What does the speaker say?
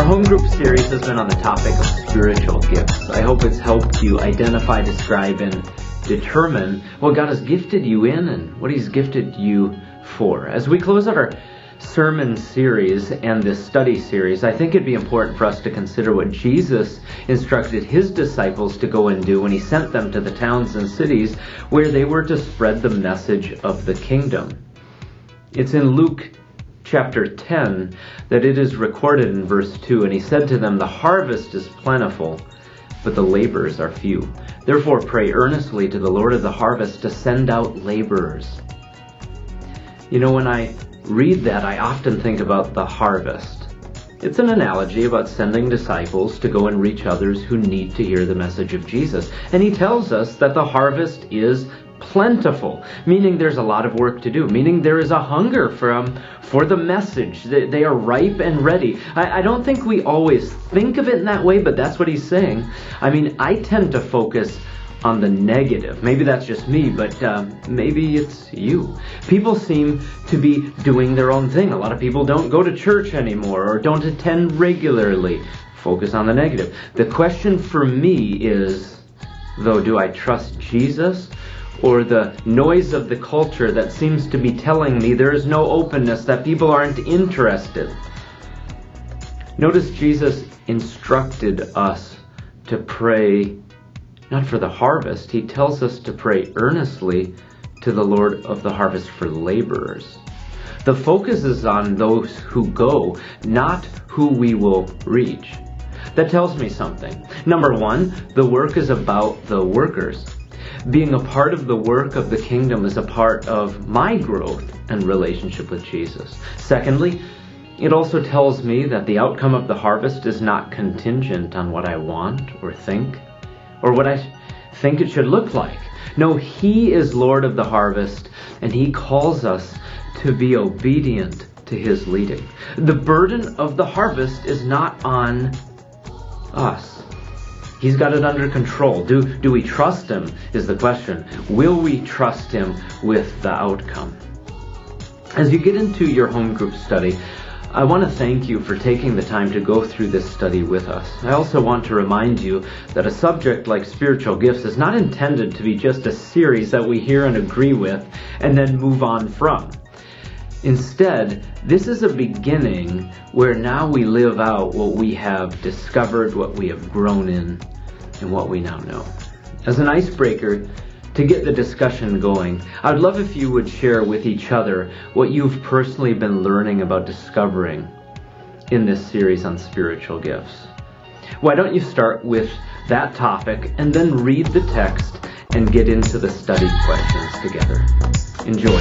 home group series has been on the topic of spiritual gifts. I hope it's helped you identify, describe, and determine what God has gifted you in and what He's gifted you for. As we close out our sermon series and this study series, I think it'd be important for us to consider what Jesus instructed His disciples to go and do when He sent them to the towns and cities where they were to spread the message of the kingdom. It's in Luke chapter 10 that it is recorded in verse 2, and He said to them, "The harvest is plentiful, but the laborers are few. Therefore pray earnestly to the Lord of the harvest to send out laborers." You know, when I read that, I often think about the harvest. It's an analogy about sending disciples to go and reach others who need to hear the message of Jesus. And He tells us that the harvest is plentiful, meaning there's a lot of work to do, meaning there is a hunger for the message. They are ripe and ready. I don't think we always think of it in that way, but that's what He's saying. I mean, I tend to focus on the negative. Maybe that's just me, but maybe it's you. People seem to be doing their own thing. A lot of people don't go to church anymore or don't attend regularly. Focus on the negative. The question for me is, though, do I trust Jesus or the noise of the culture that seems to be telling me there is no openness, that people aren't interested? Notice Jesus instructed us to pray not for the harvest. He tells us to pray earnestly to the Lord of the harvest for laborers. The focus is on those who go, not who we will reach. That tells me something. Number one, the work is about the workers. Being a part of the work of the kingdom is a part of my growth and relationship with Jesus. Secondly, it also tells me that the outcome of the harvest is not contingent on what I want or think, or what I think it should look like. No, He is Lord of the harvest, and He calls us to be obedient to His leading. The burden of the harvest is not on us. He's got it under control. Do we trust Him is the question. Will we trust Him with the outcome? As you get into your home group study, I want to thank you for taking the time to go through this study with us. I also want to remind you that a subject like spiritual gifts is not intended to be just a series that we hear and agree with and then move on from. Instead, this is a beginning where now we live out what we have discovered, what we have grown in, and what we now know. As an icebreaker, to get the discussion going, I'd love if you would share with each other what you've personally been learning about discovering in this series on spiritual gifts. Why don't you start with that topic and then read the text and get into the study questions together. Enjoy.